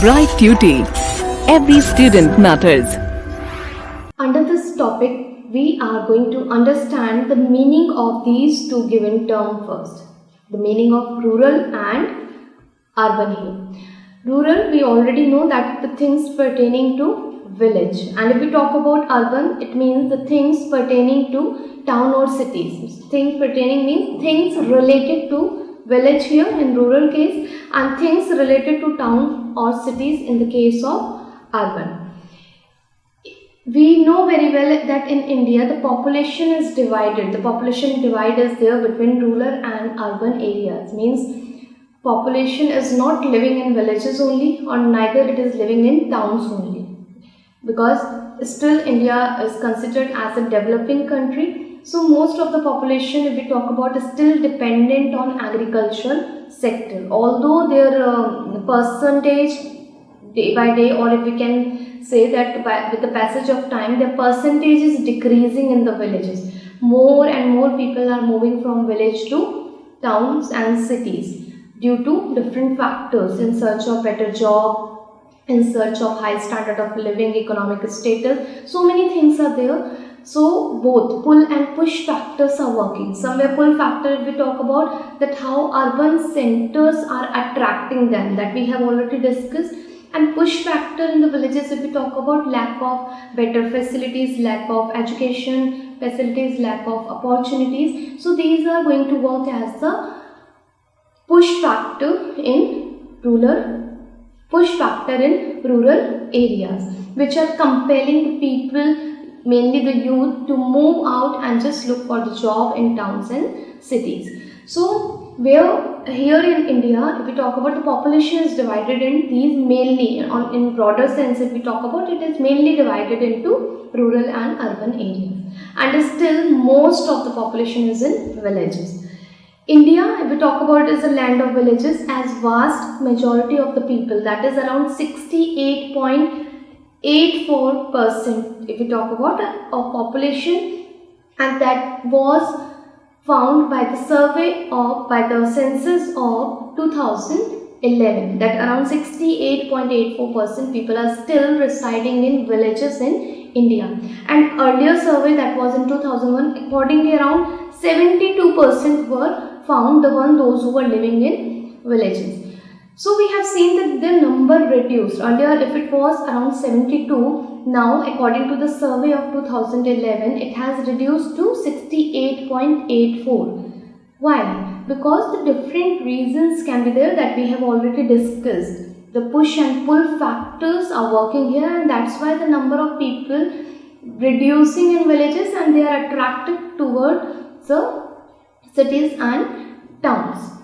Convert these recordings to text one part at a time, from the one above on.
Bright Duty. Every student matters. Under this topic, we are going to understand the meaning of these two given terms first. The meaning of rural and urban here. Rural, we already know that the things pertaining to village. And if we talk about urban, it means the things pertaining to town or cities. Things pertaining means things related to village here in rural case, and things related to town or cities in the case of urban. We know very well that in India the population is divided. The population divide is there between rural and urban areas. Means population is not living in villages only, or neither it is living in towns only. Because still India is considered as a developing country. So most of the population, if we talk about, is still dependent on agricultural sector. Although their percentage day by day, or if we can say that with the passage of time, their percentage is decreasing in the villages. More and more people are moving from village to towns and cities due to different factors, in search of better job, in search of high standard of living, economic status. So many things are there. So both pull and push factors are working. Somewhere pull factor, if we talk about that how urban centers are attracting them, that we have already discussed. And push factor in the villages, if we talk about lack of better facilities, lack of education facilities, lack of opportunities. So these are going to work as the push factor in rural areas, which are compelling the people, mainly the youth, to move out and just look for the job in towns and cities. So where here in India, if we talk about, the population is divided in these mainly, in broader sense, if we talk about, it is mainly divided into rural and urban areas, and still most of the population is in villages. India, if we talk about, is a land of villages, as vast majority of the people, that is around 68.84%, if we talk about of population, and that was found by the census of 2011, that around 68.84% people are still residing in villages in India. And earlier survey, that was in 2001, accordingly around 72% were found those who were living in villages. So we have seen that the number reduced. Earlier, if it was around 72, now according to the survey of 2011, it has reduced to 68.84. Why? Because the different reasons can be there that we have already discussed. The push and pull factors are working here, and that's why the number of people reducing in villages, and they are attracted toward the cities and towns.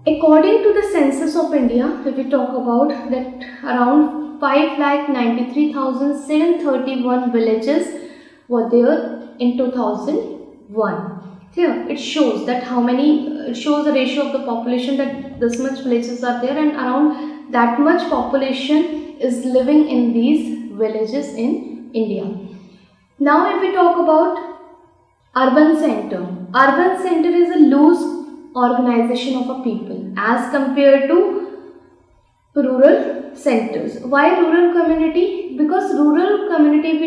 According to the census of India, if we talk about that, around 5,93,731 villages were there in 2001. Here it shows that it shows the ratio of the population, that this much villages are there, and around that much population is living in these villages in India. Now if we talk about urban center is a loose organization of a people as compared to rural centers. Why rural community? Because rural community, if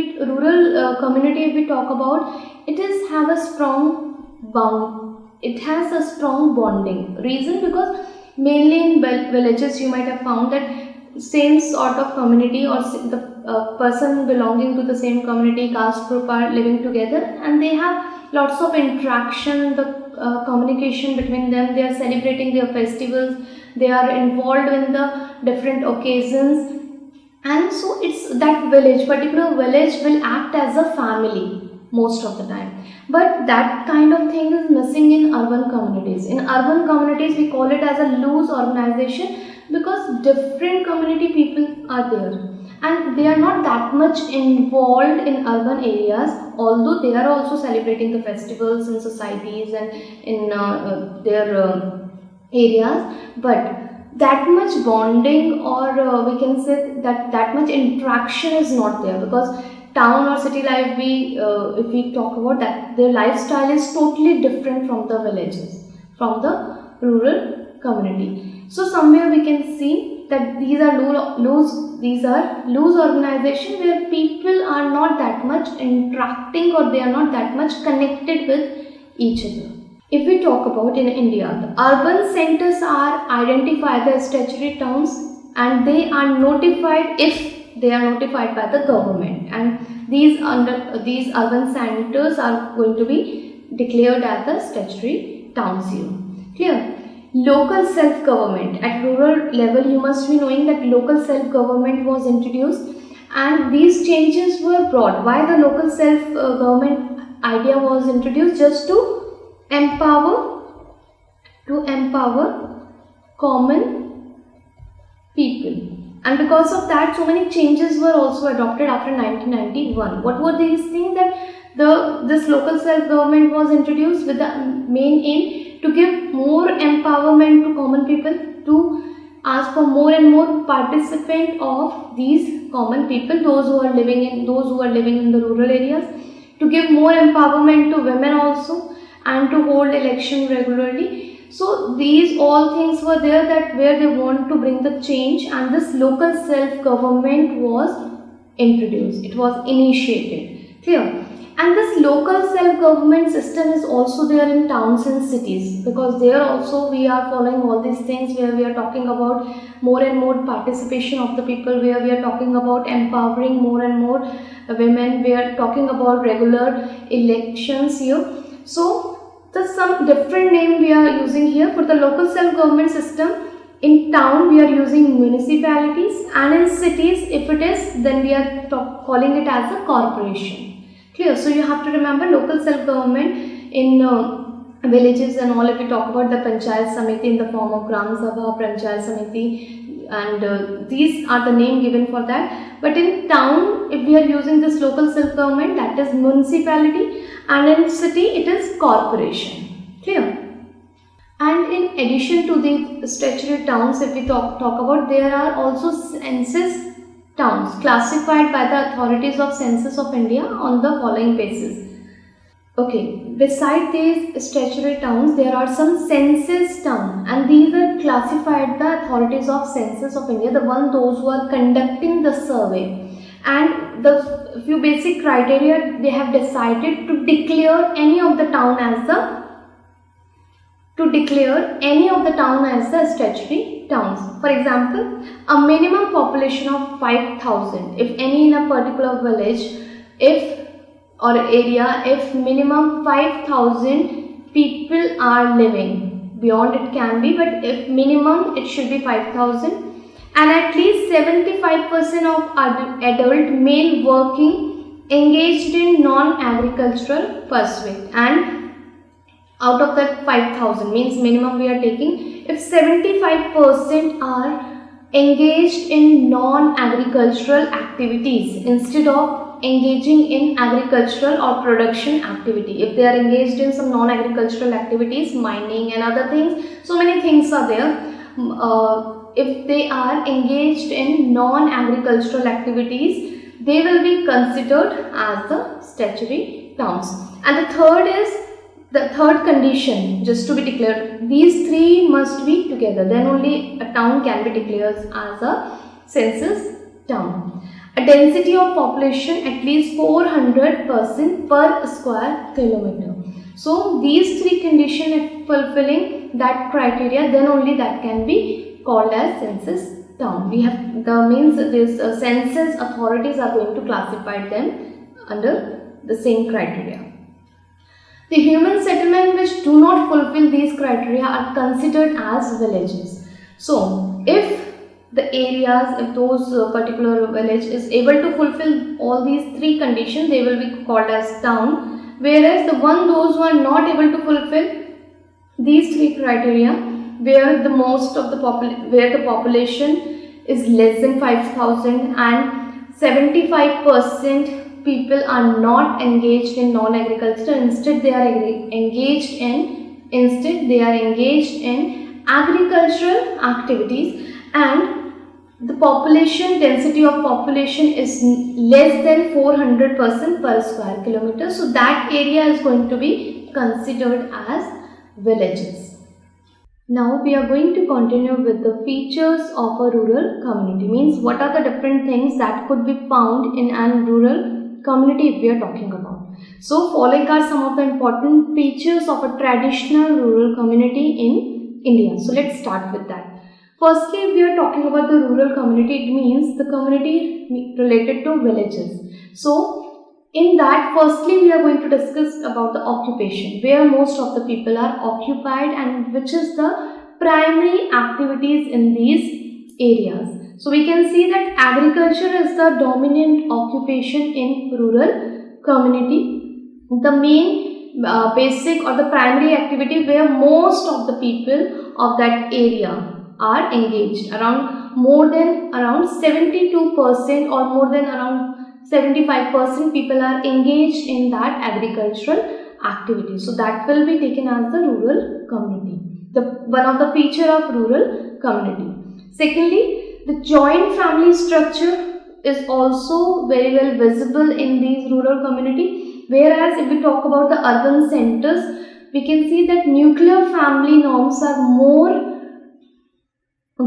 we talk about, it has a strong bonding. Reason, because mainly in villages you might have found that same sort of community, or the person belonging to the same community, caste group, are living together, and they have lots of interaction, the communication between them. They are celebrating their festivals, they are involved in the different occasions, and so it's that particular village will act as a family most of the time. But that kind of thing is missing in urban communities. In urban communities, we call it as a loose organization, because different community people are there, and they are not that much involved in urban areas, although they are also celebrating the festivals in societies and in their areas, but that much bonding, or we can say that much interaction is not there, because town or city life, if we talk about that, their lifestyle is totally different from the villages, from the rural community. So somewhere we can see that these are loose organization where people are not that much interacting or they are not that much connected with each other. If we talk about in India, the urban centers are identified as statutory towns and they are notified if they are notified by the government, and these urban centers are going to be declared as the statutory towns here. Clear? Local self-government. At rural level, you must be knowing that local self-government was introduced and these changes were brought. Why the local self-government idea was introduced? Just to empower common people. And because of that, so many changes were also adopted after 1991. What were these things? That this local self-government was introduced with the main aim to give more empowerment to common people, to ask for more and more participant of these common people, those who are living in the rural areas, to give more empowerment to women also, and to hold election regularly. So these all things were there, that where they want to bring the change, and this local self-government was introduced. It was initiated. Clear? And this local self-government system is also there in towns and cities, because there also we are following all these things where we are talking about more and more participation of the people, where we are talking about empowering more and more women, we are talking about regular elections here. So there's some different name we are using here for the local self-government system. In town we are using municipalities, and in cities, if it is, then we are calling it as a corporation. Clear? So you have to remember local self-government in villages and all. If we talk about the Panchayat Samiti in the form of Gram Sabha, Panchayat Samiti, and these are the name given for that. But in town, if we are using this local self-government, that is municipality, and in city it is corporation. Clear? And in addition to the statutory towns, if we talk about, there are also census towns classified by the authorities of Census of India on the following basis. Okay, beside these statutory towns, there are some census towns, and these are classified by the authorities of Census of India, those who are conducting the survey. And the few basic criteria, they have decided to declare any of the town as the statutory towns. For example, a minimum population of 5,000. If any in a particular village, or area, if minimum 5,000 people are living, beyond it can be, but if minimum it should be 5,000, and at least 75% of adult male working engaged in non-agricultural pursuit. And out of that 5,000, means minimum we are taking, if 75% are engaged in non-agricultural activities instead of engaging in agricultural or production activity. If they are engaged in some non-agricultural activities, mining and other things, so many things are there. If they are engaged in non-agricultural activities, they will be considered as the statutory towns. And the third condition, just to be declared, these three must be together, then only a town can be declared as a census town. A density of population at least 400% per square kilometer. So these three conditions, if fulfilling that criteria, then only that can be called as census town. We have these census authorities are going to classify them under the same criteria. The human settlement which do not fulfill these criteria are considered as villages. So if the areas, if those particular village is able to fulfill all these three conditions, they will be called as town. Whereas those who are not able to fulfill these three criteria, where the population is less than 5,000 and 75% people are not engaged in non-agriculture, instead they are engaged in agricultural activities, and the population density of population is less than 400% per square kilometer, so that area is going to be considered as villages. Now we are going to continue with the features of a rural community. Means what are the different things that could be found in a rural community if we are talking about. So following are some of the important features of a traditional rural community in India. So let's start with that. Firstly, if we are talking about the rural community, it means the community related to villages. So in that, firstly, we are going to discuss about the occupation, where most of the people are occupied and which is the primary activities in these areas. So we can see that agriculture is the dominant occupation in rural community. The main basic or the primary activity where most of the people of that area are engaged. Around 72% or more than around 75% people are engaged in that agricultural activity. So that will be taken as the rural community. One of the feature of rural community. Secondly, the joint family structure is also very well visible in these rural community. Whereas if we talk about the urban centers, we can see that nuclear family norms are more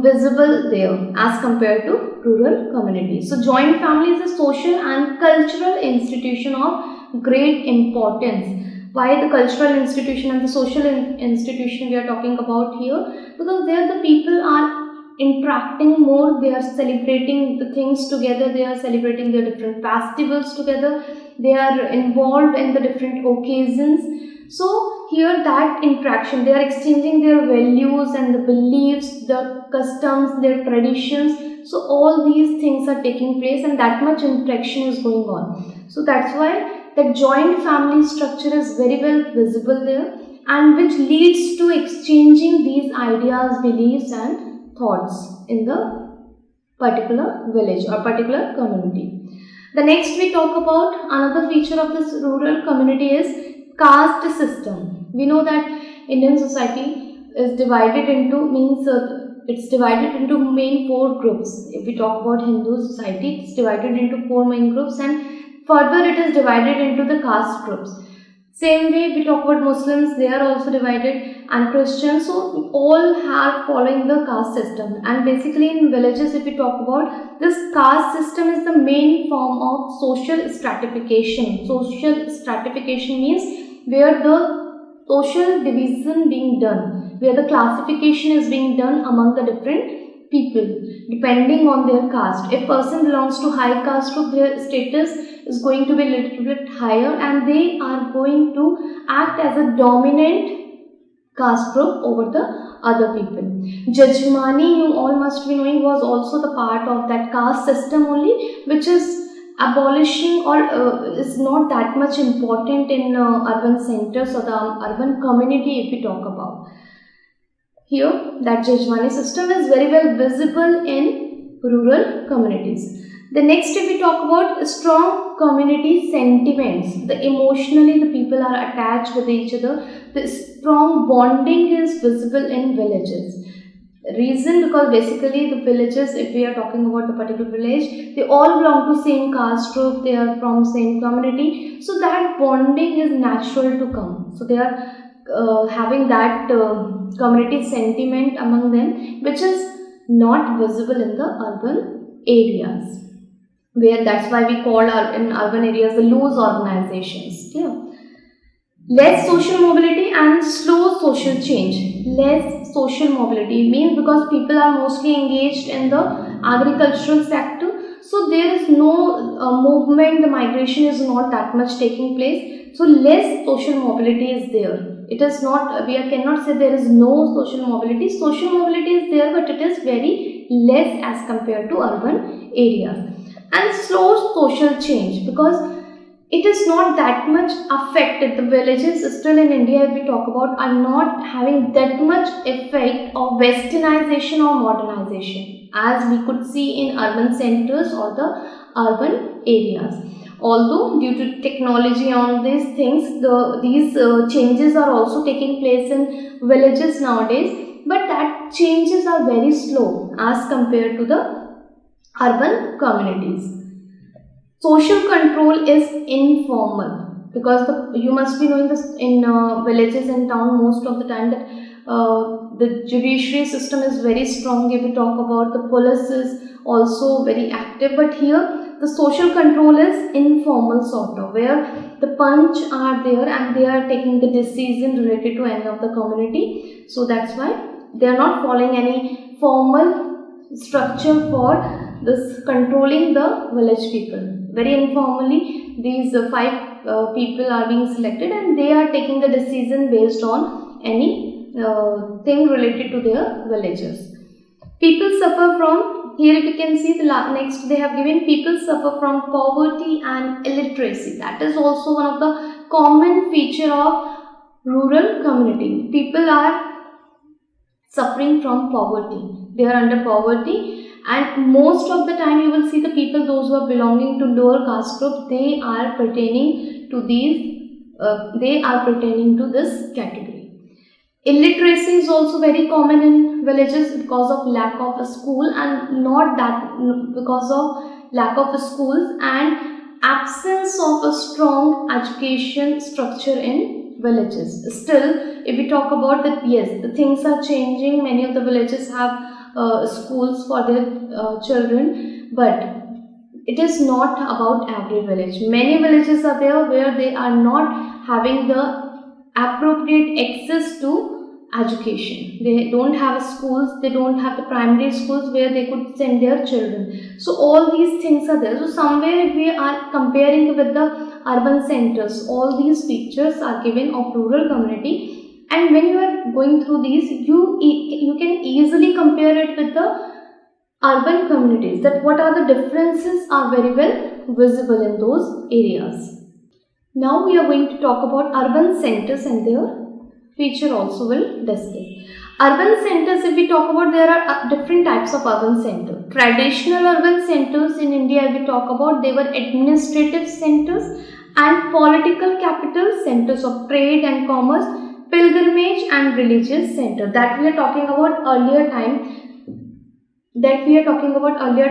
visible there as compared to rural communities. So joint family is a social and cultural institution of great importance. Why the cultural institution and the social institution we are talking about here? Because there the people are interacting more, they are celebrating the things together, they are celebrating their different festivals together, they are involved in the different occasions. So here that interaction, they are exchanging their values and the beliefs, the customs, their traditions. So all these things are taking place and that much interaction is going on. So that's why the joint family structure is very well visible there, and which leads to exchanging these ideas, beliefs and thoughts in the particular village or particular community. The next we talk about another feature of this rural community is caste system. We know that Indian society is divided into it's divided into main four groups. If we talk about Hindu society, it's divided into four main groups, and further it is divided into the caste groups. Same way we talk about Muslims, they are also divided, and Christians. So all are following the caste system. And basically in villages, if we talk about this caste system, is the main form of social stratification. Social stratification means where the social division being done, where the classification is being done among the different people depending on their caste. If person belongs to high caste group, their status is going to be a little bit higher and they are going to act as a dominant caste group over the other people. Jajmani, you all must be knowing, was also the part of that caste system only, which is abolishing or is not that much important in urban centers or the urban community if we talk about. Here, that Jajmani system is very well visible in rural communities. The next, if we talk about strong community sentiments, the emotionally the people are attached with each other, the strong bonding is visible in villages. Reason, because basically the villages, if we are talking about the particular village, they all belong to same caste group, they are from same community, so that bonding is natural to come. So they are having that community sentiment among them, which is not visible in the urban areas, where that's why we call in urban areas the loose organizations. Clear? Less social mobility and slow social change. Less social mobility means because people are mostly engaged in the agricultural sector, so there is no movement, the migration is not that much taking place, so less social mobility is there. It is not, cannot say there is no social mobility. Social mobility is there, but it is very less as compared to urban areas. And slow social change, because it is not that much affected. The villages still in India, if we talk about, are not having that much effect of westernization or modernization as we could see in urban centers or the urban areas. Although due to technology on these things, these changes are also taking place in villages nowadays, but that changes are very slow as compared to the urban communities. Social control is informal, because you must be knowing this in villages and town most of the time that The judiciary system is very strong. If we talk about, the police is also very active, but here the social control is informal sort of, where the punch are there and they are taking the decision related to any of the community. So that's why they are not following any formal structure for this controlling the village people. Very informally, these 5 people are being selected and they are taking the decision based on any thing related to their villages. People suffer from, here if you can see the next they have given, people suffer from poverty and illiteracy. That is also one of the common feature of rural community. People are suffering from poverty. They are under poverty, and most of the time you will see the people, those who are belonging to lower caste group, they are pertaining to this category. Illiteracy is also very common in villages because of lack of a school, and not that because of lack of schools and absence of a strong education structure in villages. Still, if we talk about that, yes, the things are changing. Many of the villages have schools for their children, but it is not about every village. Many villages are there where they are not having the appropriate access to education. They don't have schools, they don't have the primary schools where they could send their children. So all these things are there. So somewhere if we are comparing with the urban centers, all these features are given of rural community, and when you are going through these, you can easily compare it with the urban communities, that what are the differences are very well visible in those areas. Now we are going to talk about urban centers and their feature also will discuss. Urban centers, if we talk about, there are different types of urban centers. Traditional urban centers in India, if we talk about, they were administrative centers and political capitals, centers of trade and commerce, pilgrimage and religious center. That we are talking about earlier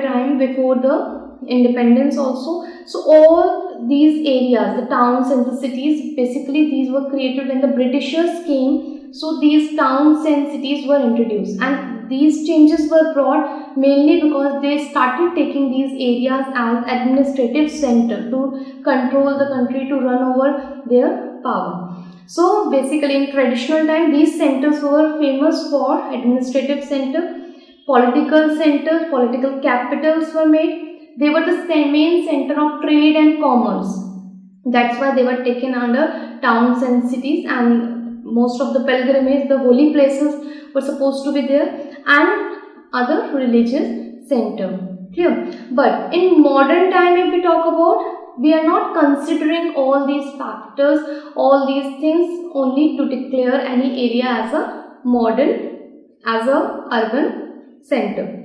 time, before the independence also. So all these areas, the towns and the cities, basically these were created when the Britishers came. So these towns and cities were introduced, and these changes were brought mainly because they started taking these areas as administrative center to control the country, to run over their power. So basically in traditional time, these centers were famous for administrative center. Political centers, political capitals were made. They were the main center of trade and commerce. That's why they were taken under towns and cities, and most of the pilgrimage, the holy places were supposed to be there, and other religious center. Clear? But in modern time, if we talk about, we are not considering all these factors, all these things only to declare any area as a urban center.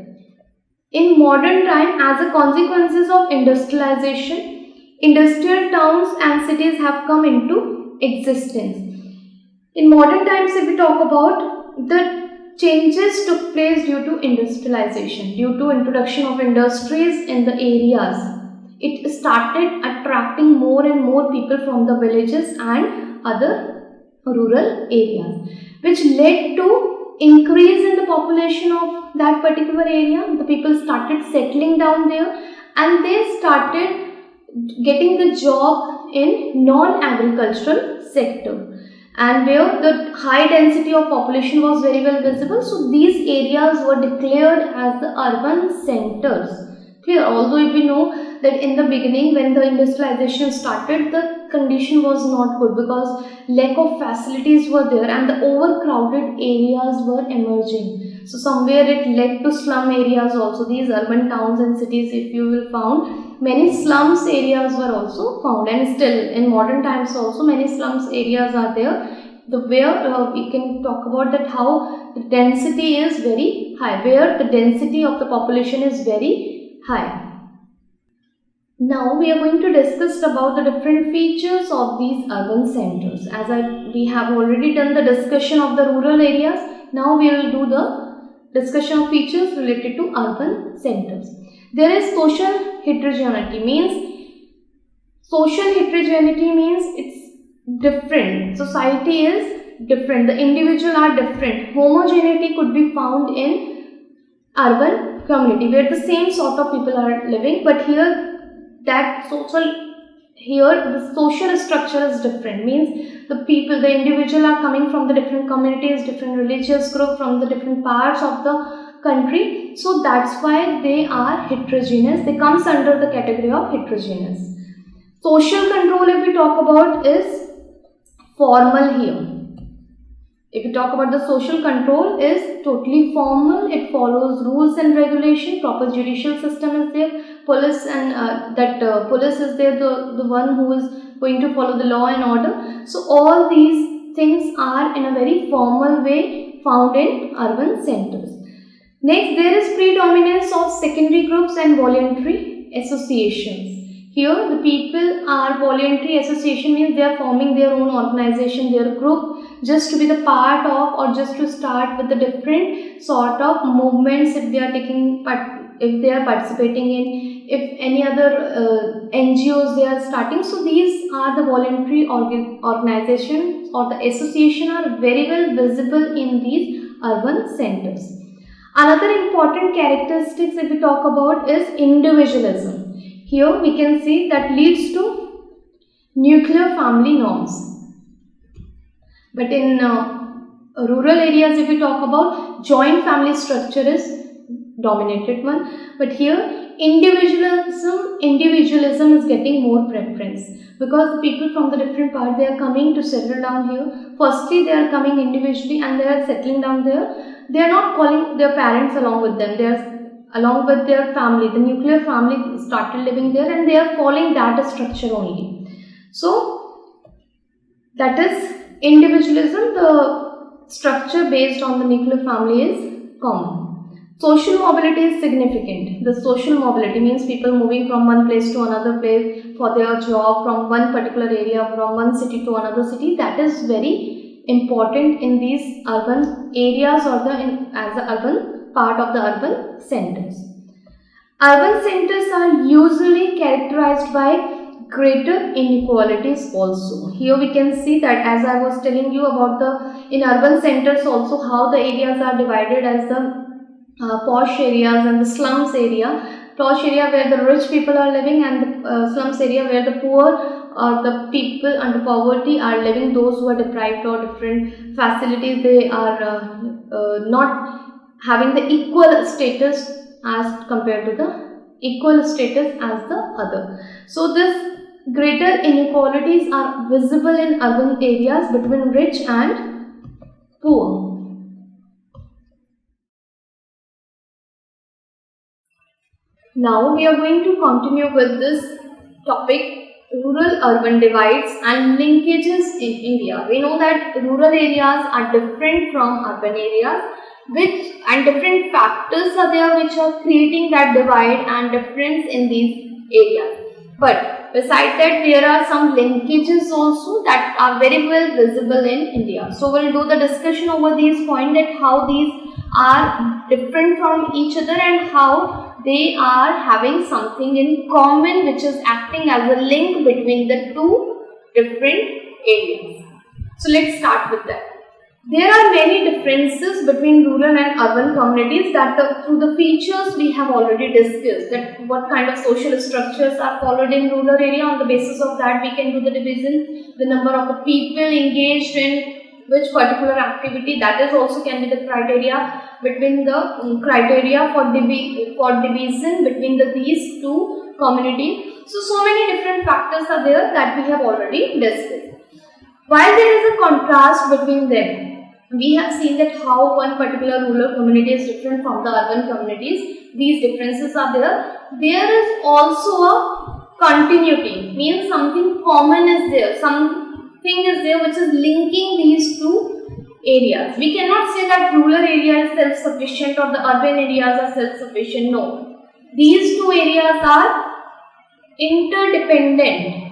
In modern time, as a consequences of industrialization, industrial towns and cities have come into existence. In modern times, if we talk about, the changes took place due to industrialization, due to introduction of industries in the areas. It started attracting more and more people from the villages and other rural areas, which led to increase in the population of that particular area. The people started settling down there, and they started getting the job in non-agricultural sector, and where the high density of population was very well visible. So these areas were declared as the urban centers. Clear? Although if we know that in the beginning, when the industrialization started, the condition was not good because lack of facilities were there and the overcrowded areas were emerging. So somewhere it led to slum areas also. These urban towns and cities, if you will found, many slums areas were also found, and still in modern times also many slums areas are there. Where we can talk about that how the density is very high, where the density of the population is very high. Now we are going to discuss about the different features of these urban centers. As we have already done the discussion of the rural areas, now we will do the discussion of features related to urban centers. There is social heterogeneity, means it's different. Society is different. The individual are different. Homogeneity could be found in urban community where the same sort of people are living, but here the social structure is different. Means the people, the individual are coming from the different communities, different religious group, from the different parts of the country. So that's why they are heterogeneous. They comes under the category of heterogeneous. Social control, if we talk about, is formal here. If we talk about the social control, is totally formal. It follows rules and regulation. Proper judicial system is there. Police and police is there, the one who is going to follow the law and order. So all these things are in a very formal way found in urban centers. Next, there is predominance of secondary groups and voluntary associations. Here, the people are voluntary association, means they are forming their own organization, their group, just to be the part of, or just to start with the different sort of movements if they are taking part, if they are participating in, if any other NGOs they are starting. So these are the voluntary organizations or the association are very well visible in these urban centers. Another important characteristics if we talk about is individualism. Here we can see that leads to nuclear family norms. But in rural areas, if we talk about, joint family structure is dominated one. But here individualism is getting more preference, because the people from the different part, they are coming to settle down here. Firstly, they are coming individually and they are settling down there. They are not calling their parents along with them. They are along with their family. The nuclear family started living there and they are following that structure only. So that is individualism. The structure based on the nuclear family is common. Social mobility is significant. The social mobility means people moving from one place to another place for their job, from one particular area, from one city to another city. That is very important in these urban areas or as the urban part of the urban centers. Urban centers are usually characterized by greater inequalities also. Here we can see that, as I was telling you about in urban centers also, how the areas are divided as the posh areas and the slums area. Posh area where the rich people are living, and the slums area where the poor or the people under poverty are living, those who are deprived or different facilities, they are not having the equal status as compared to the equal status as the other. So this greater inequalities are visible in urban areas between rich and poor. Now we are going to continue with this topic, rural-urban divides and linkages in India. We know that rural areas are different from urban areas, and different factors are there which are creating that divide and difference in these areas. But besides that, there are some linkages also that are very well visible in India. So we'll do the discussion over these points, that how these are different from each other and how they are having something in common which is acting as a link between the two different areas. So let's start with that. There are many differences between rural and urban communities that through the features we have already discussed, that what kind of social structures are followed in rural area. On the basis of that we can do the division, the number of the people engaged in which particular activity, that is also can be the criteria between the criteria for division between these two communities. So many different factors are there that we have already discussed. While there is a contrast between them, we have seen that how one particular rural community is different from the urban communities. These differences are there. There is also a continuity, means something common is there, something is there which is linking these two areas. We cannot say that rural area is self-sufficient or the urban areas are self-sufficient. No. These two areas are interdependent.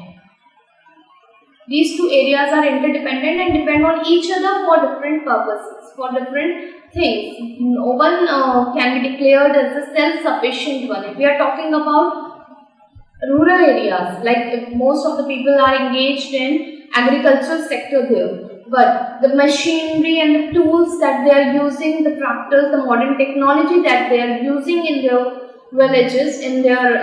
These two areas are interdependent and depend on each other for different purposes, for different things. One can be declared as a self-sufficient one. If we are talking about rural areas, like if most of the people are engaged in agricultural sector there, But the machinery and the tools that they are using, the tractors, the modern technology that they are using in their villages, in their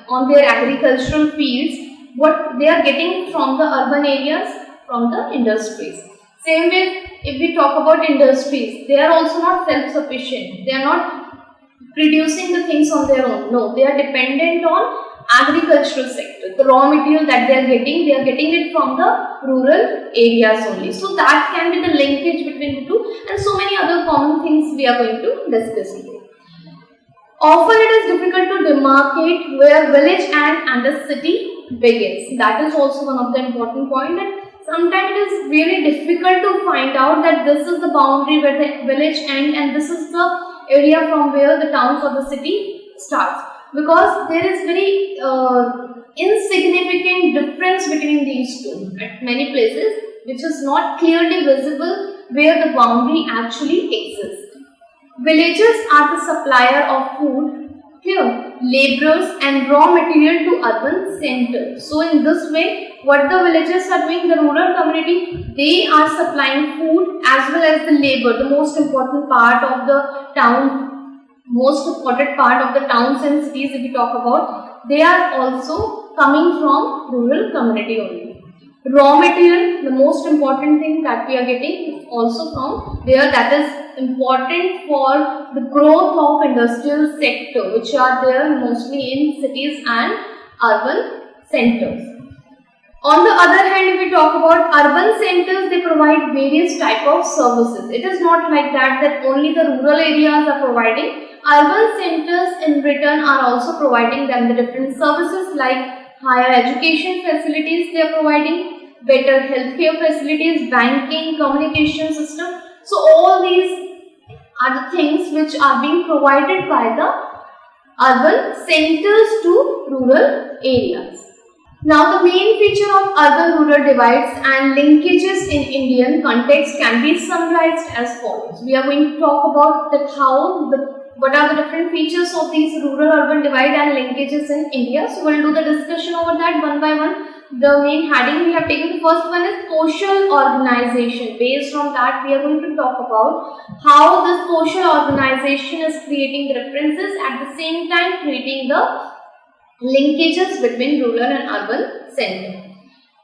on their agricultural fields, what they are getting from the urban areas, from the industries. Same way, if we talk about industries, they are also not self-sufficient. They are not producing the things on their own. No, they are dependent on agricultural sector. The raw material that they are getting it from the rural areas only. So that can be the linkage between the two, and so many other common things we are going to discuss today. Often it is difficult to demarcate where village and the city begins. That is also one of the important points, that sometimes it is really difficult to find out that this is the boundary where the village ends and this is the area from where the towns or the city starts, because there is very insignificant difference between these two at many places, which is not clearly visible where the boundary actually exists. Villages are the supplier of food, laborers and raw material to urban centers. So in this way, what the villages are doing, the rural community, they are supplying food as well as the labor, the most important part of the town, most important part of the towns and cities if we talk about, they are also coming from rural community only. Raw material, the most important thing that we are getting also from there, that is important for the growth of industrial sector, which are there mostly in cities and urban centers. On the other hand, if we talk about urban centers, they provide various type of services. It is not like that only the rural areas are providing. Urban centers in return are also providing them the different services like higher education facilities they are providing, better healthcare facilities, banking, communication system. So all these are the things which are being provided by the urban centers to rural areas. Now the main feature of urban-rural divides and linkages in Indian context can be summarized as follows. We are going to talk about what are the different features of these rural-urban divide and linkages in India. So we will do the discussion over that one by one. The main heading we have taken, the first one is social organization. Based on that, we are going to talk about how this social organization is creating the references, at the same time creating the linkages between rural and urban center.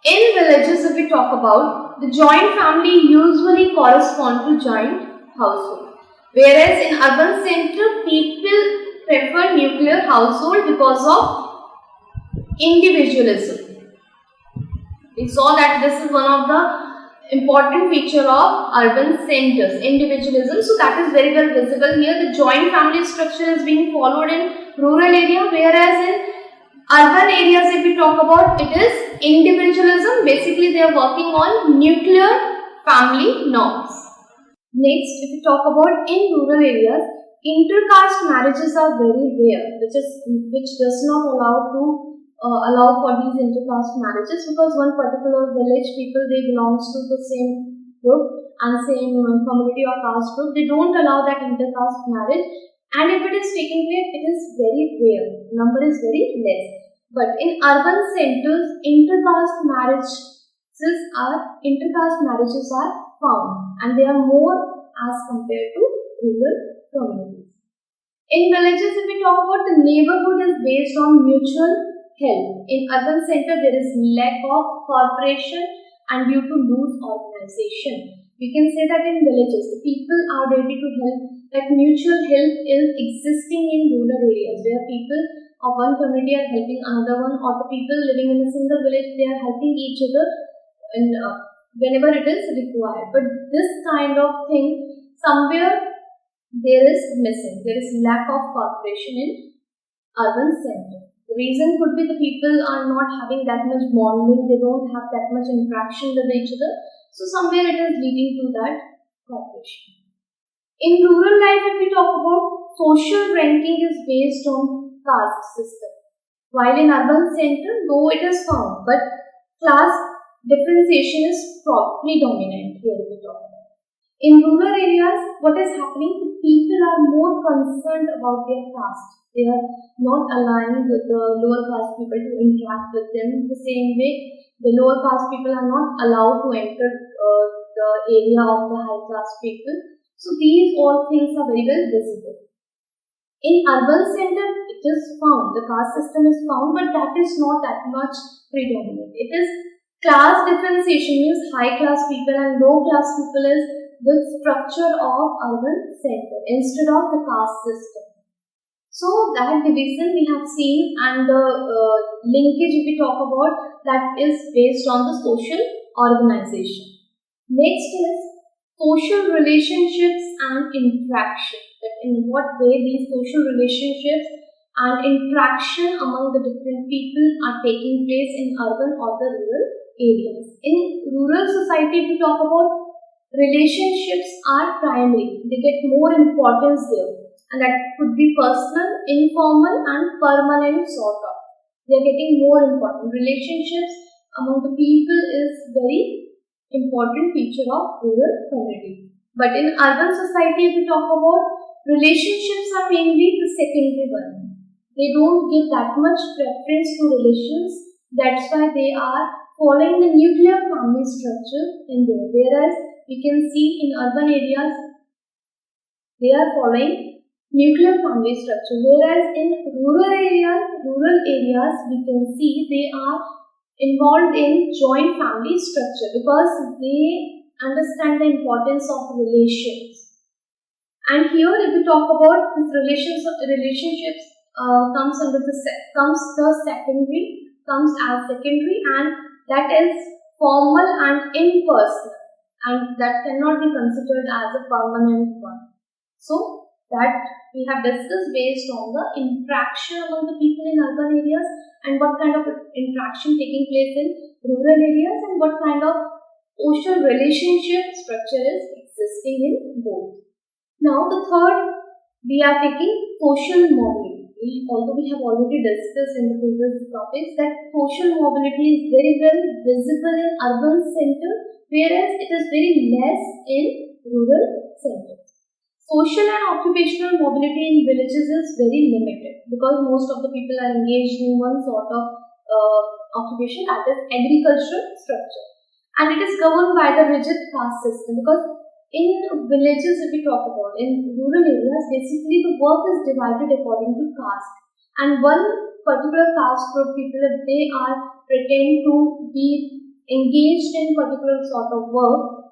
In villages, if we talk about, the joint family usually correspond to joint household, whereas in urban center, people prefer nuclear household because of individualism. We saw that this is one of the important feature of urban centers, individualism. So that is very well visible here. The joint family structure is being followed in rural area, whereas in urban areas, if we talk about, it is individualism. Basically, they are working on nuclear family norms. Next, if we talk about in rural areas, intercaste marriages are very rare, which does not allow for these intercaste marriages, because one particular village people, they belongs to the same group and same community or caste group. They don't allow that intercaste marriage, and if it is taking place, it is very rare. Number is very less. But in urban centers, intercaste marriages are found, and they are more as compared to rural communities. In villages, if we talk about, the neighborhood is based on mutual help. In urban center, there is lack of cooperation and due to loose organization. We can say that in villages, the people are ready to help, like mutual help is existing in rural areas, where people of one community are helping another one, or the people living in a single village, they are helping each other whenever it is required. But this kind of thing, somewhere there is missing. There is lack of cooperation in urban center. The reason could be the people are not having that much bonding, they don't have that much interaction with each other. So somewhere it is leading to that cooperation. In rural life, if we talk about, social ranking is based on caste system, while in urban center, though it is found, but class differentiation is predominant here if we talk about. In rural areas, what is happening? People are more concerned about their caste. They are not allowing the lower caste people to interact with them the same way. The lower caste people are not allowed to enter the area of the high class people. So these all things are very well visible. In urban center, it is found, the caste system is found, but that is not that much predominant. It is class differentiation, means high class people and low class people is the structure of urban center instead of the caste system. So that division we have seen, and the linkage if we talk about, that is based on the social organization. Next is social relationships and interaction. That in what way these social relationships and interaction among the different people are taking place in urban or the rural areas. In rural society, if we talk about, relationships are primary. They get more importance there. And that could be personal, informal and permanent sort of. They are getting more important. Relationships among the people is very important feature of rural community. But in urban society, if we talk about, relationships are mainly the secondary one. They don't give that much preference to relations. That's why they are following the nuclear family structure in there. Whereas we can see in urban areas, they are following nuclear family structure, whereas in rural areas we can see they are involved in joint family structure because they understand the importance of relations. And here, if we talk about this relationships comes as secondary, and that is formal and impersonal, and that cannot be considered as a permanent one. So that we have discussed based on the interaction among the people in urban areas and what kind of interaction taking place in rural areas and what kind of social relationship structure is existing in both. Now the third, we are taking social mobility. Although we have already discussed in the previous topics that social mobility is very well visible in urban center, whereas it is very less in rural centers. Social and occupational mobility in villages is very limited because most of the people are engaged in one sort of occupation, that is agricultural structure, and it is governed by the rigid caste system. Because in villages, if we talk about, in rural areas, basically the work is divided according to caste, and one particular caste group people, if they are pretend to be engaged in particular sort of work,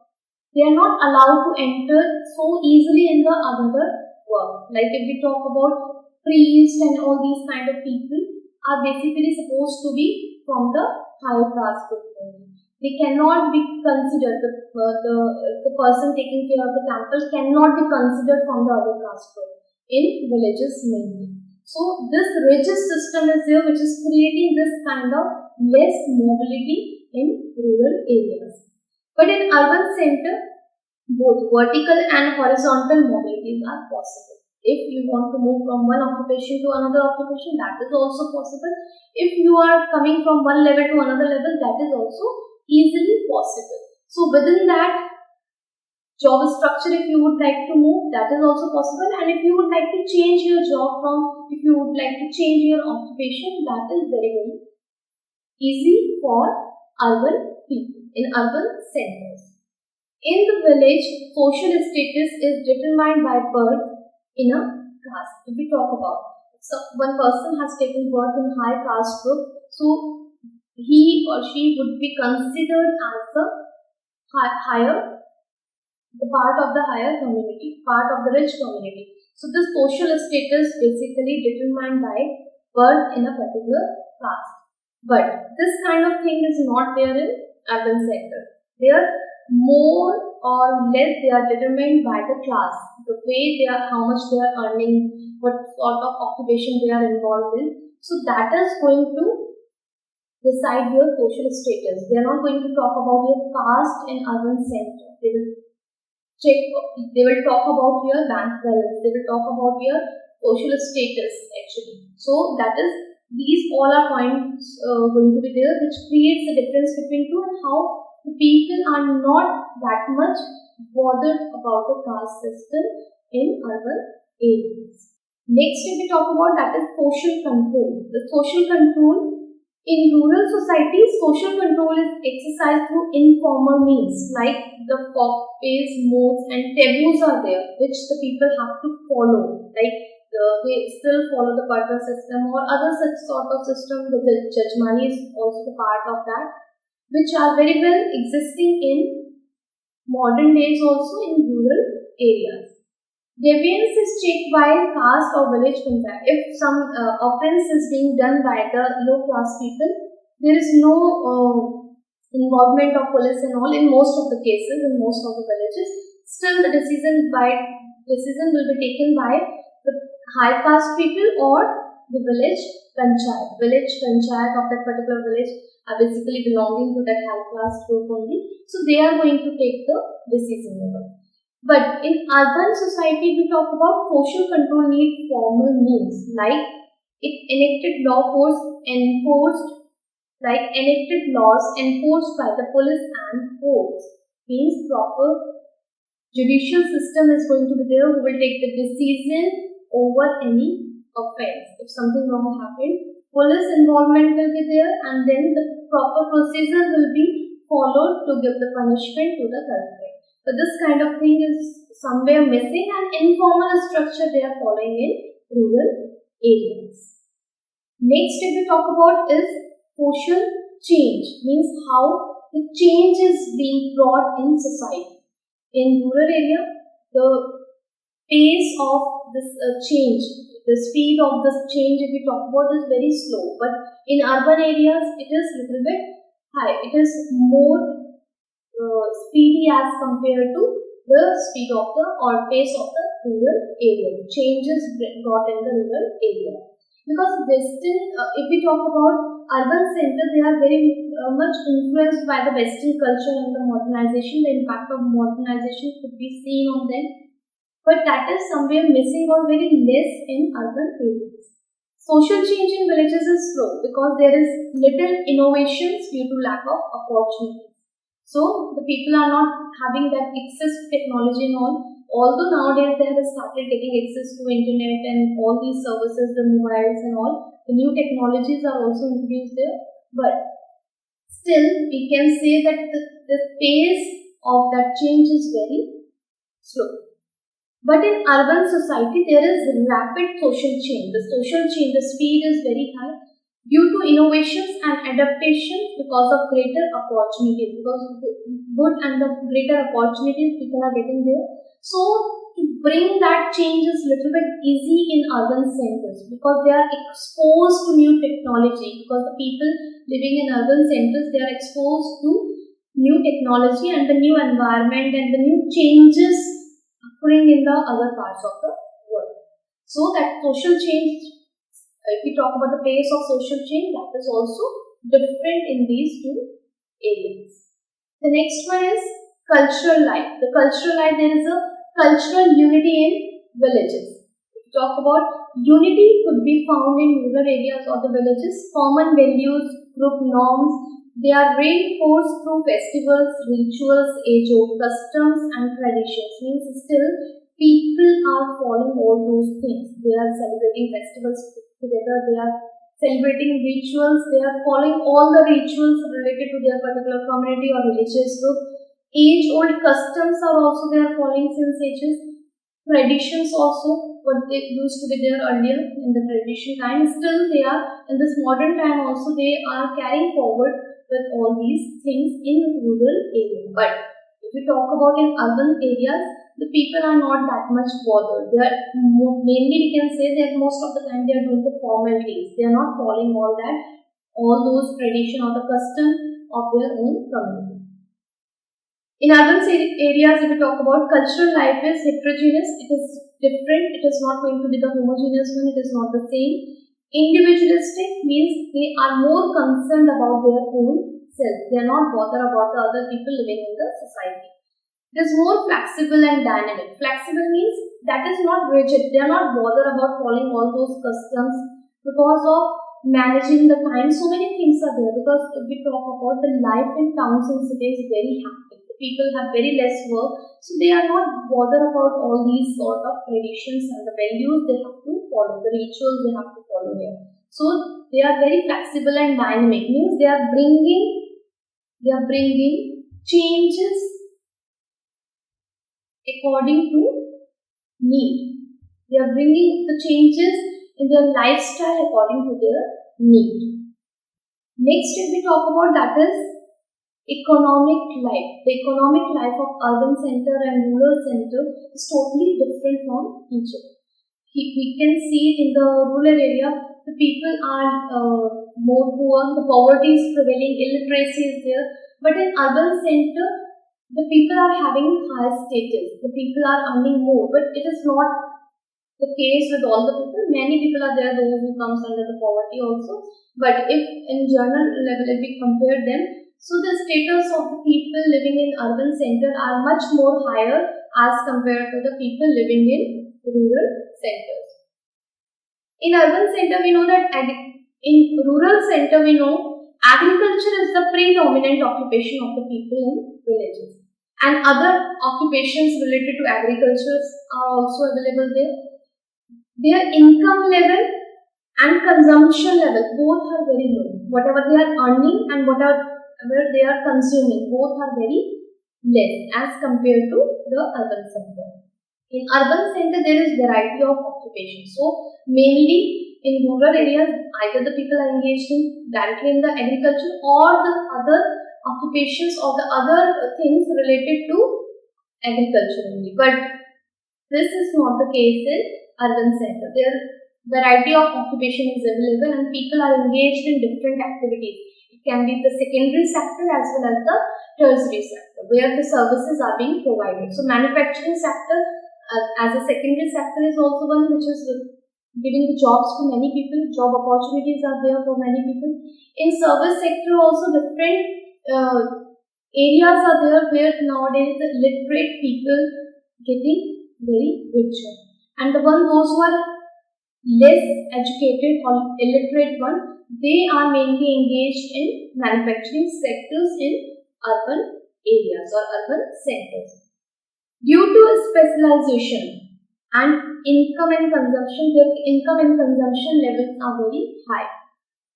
they are not allowed to enter so easily in the other work. Like if we talk about priests and all these kind of people are basically supposed to be from the higher caste group only. They cannot be considered, the person taking care of the temple cannot be considered from the other caste group in villages mainly. So this rigid system is there which is creating this kind of less mobility in rural areas. But in urban center, both vertical and horizontal mobilities are possible. If you want to move from one occupation to another occupation, that is also possible. If you are coming from one level to another level, that is also easily possible. So within that job structure, if you would like to move, that is also possible. And if you would like to change your job if you would like to change your occupation, that is very, very easy for urban people in urban centers. In the village, social status is determined by birth in a caste. If we talk about, so one person has taken birth in high caste group, so he or she would be considered as the part of the higher community, part of the rich community. So this social status basically determined by birth in a particular caste. But this kind of thing is not there in urban sector. There, more or less, they are determined by the class, the way they are, how much they are earning, what sort of occupation they are involved in. So that is going to decide your social status. They are not going to talk about your caste in urban center. They will talk about your bank balance. They will talk about your social status actually. So that is, these all are points going to be there, which creates the difference between two and how the people are not that much bothered about the caste system in urban areas. Next, if we talk about, that is social control. The social control In rural societies, social control is exercised through informal means like the folk-based modes and taboos are there, which the people have to follow. Like they still follow the barter system or other such sort of system. The judgmani is also the part of that, which are very well existing in modern days also in rural areas. Deviance is checked by caste or village panchayat. If some offence is being done by the low class people, there is no involvement of police and all in most of the cases, in most of the villages. Still, the decision will be taken by the high caste people or the village panchayat. Village panchayat of that particular village are basically belonging to that high caste group only. So they are going to take the decision over. But in urban society, we talk about social control need formal means like enacted laws enforced by the police and courts. Means proper judicial system is going to be there who will take the decision over any offence. If something wrong happened, police involvement will be there and then the proper procedure will be followed to give the punishment to the culprit. But this kind of thing is somewhere missing and informal structure they are following in rural areas. Next if we talk about is social change, means how the change is being brought in society. In rural area, the pace of this change, the speed of this change if we talk about is very slow. But in urban areas, it is little bit high. It is more speedy as compared to the speed of the or pace of the rural area. Changes got in the rural area. Because Western, if we talk about urban centers, they are very much influenced by the Western culture and the modernization. The impact of modernization could be seen on them. But that is somewhere missing or very less in urban areas. Social change in villages is slow because there is little innovations due to lack of opportunity. So the people are not having that access to technology and all. Although nowadays they have started getting access to internet and all these services, the mobiles and all, the new technologies are also introduced there. But still, we can say that the pace of that change is very slow. But in urban society, there is rapid social change. The social change, the speed is very high. Due to innovations and adaptations because of greater opportunities, because good and the greater opportunities people are getting there. So to bring that change is little bit easy in urban centers because they are exposed to new technology, because the people living in urban centers, they are exposed to new technology and the new environment and the new changes occurring in the other parts of the world. So that social change, if we talk about the pace of social change, that is also different in these two areas. The next one is cultural life. The cultural life, there is a cultural unity in villages. If we talk about unity could be found in rural areas or the villages. Common values, group norms, they are reinforced through festivals, rituals, age-old customs and traditions. Means still people are following all those things. They are celebrating festivals together, they are celebrating rituals, they are following all the rituals related to their particular community or religious group. Age-old customs are also they are following since ages. Traditions also, what they used to be there earlier in the tradition time, still they are in this modern time also they are carrying forward with all these things in rural areas. But if we talk about in urban areas, the people are not that much bothered. They are mainly we can say that most of the time they are doing the formalities. They are not following all those tradition or the custom of their own community. In urban areas, if we talk about cultural life is heterogeneous. It is different. It is not going to be the homogeneous one. It is not the same. Individualistic means they are more concerned about their own self. They are not bothered about the other people living in the society. It is more flexible and dynamic. Flexible means that is not rigid. They are not bothered about following all those customs because of managing the time. So many things are there because if we talk about the life in towns and cities is very hectic. The people have very less work. So they are not bothered about all these sort of traditions and the values they have to follow, the rituals they have to follow here. So they are very flexible and dynamic, means they are bringing changes according to need. They are bringing the changes in their lifestyle according to their need. Next, if we talk about, that is economic life. The economic life of urban center and rural center is totally different from each other. We can see in the rural area, the people are more poor, the poverty is prevailing, illiteracy is there. But in urban center, the people are having higher status, the people are earning more, but it is not the case with all the people. Many people are there, those who comes under the poverty also. But if in general level, if we compare them, so the status of the people living in urban center are much more higher as compared to the people living in rural centers. In urban center, we know that in rural center, we know agriculture is the predominant occupation of the people in villages. And other occupations related to agriculture are also available there. Their income level and consumption level, both are very low. Whatever they are earning and whatever they are consuming, both are very less as compared to the urban center. In urban center, there is variety of occupations. So, mainly in rural areas, either the people are engaged in directly in the agriculture or the other occupations or the other things related to agriculture only. But this is not the case in urban center. There variety of occupation is available and people are engaged in different activities. It can be the secondary sector as well as the tertiary sector where the services are being provided. So manufacturing sector as a secondary sector is also one which is giving the jobs to many people. Job opportunities are there for many people. In service sector also different areas are there where nowadays the literate people getting very richer. And the one those who are less educated or illiterate one, they are mainly engaged in manufacturing sectors in urban areas or urban centers. Due to specialization and income and consumption, their income and consumption levels are very high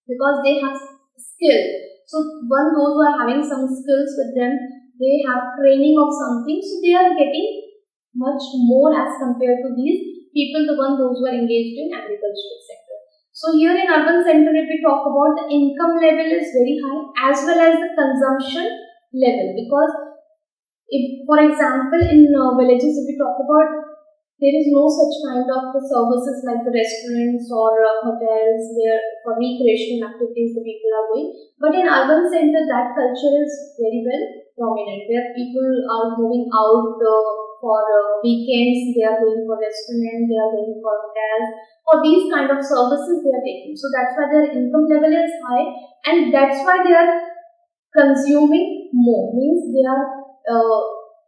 because they have skill. So one those who are having some skills with them, they have training of something, so they are getting much more as compared to these people, the one those who are engaged in agricultural sector. So here in urban center, if we talk about, the income level is very high as well as the consumption level, because if, for example, in villages, if we talk about, there is no such kind of services like the restaurants or hotels where for recreational activities the people are going. But in urban center, that culture is very well prominent, where people are moving out for weekends, they are going for restaurants, they are going for hotels, for these kind of services they are taking. So that's why their income level is high and that's why they are consuming more, means they are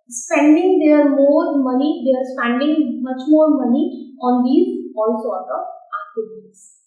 spending their more money, they are spending much more money on these all sort of activities.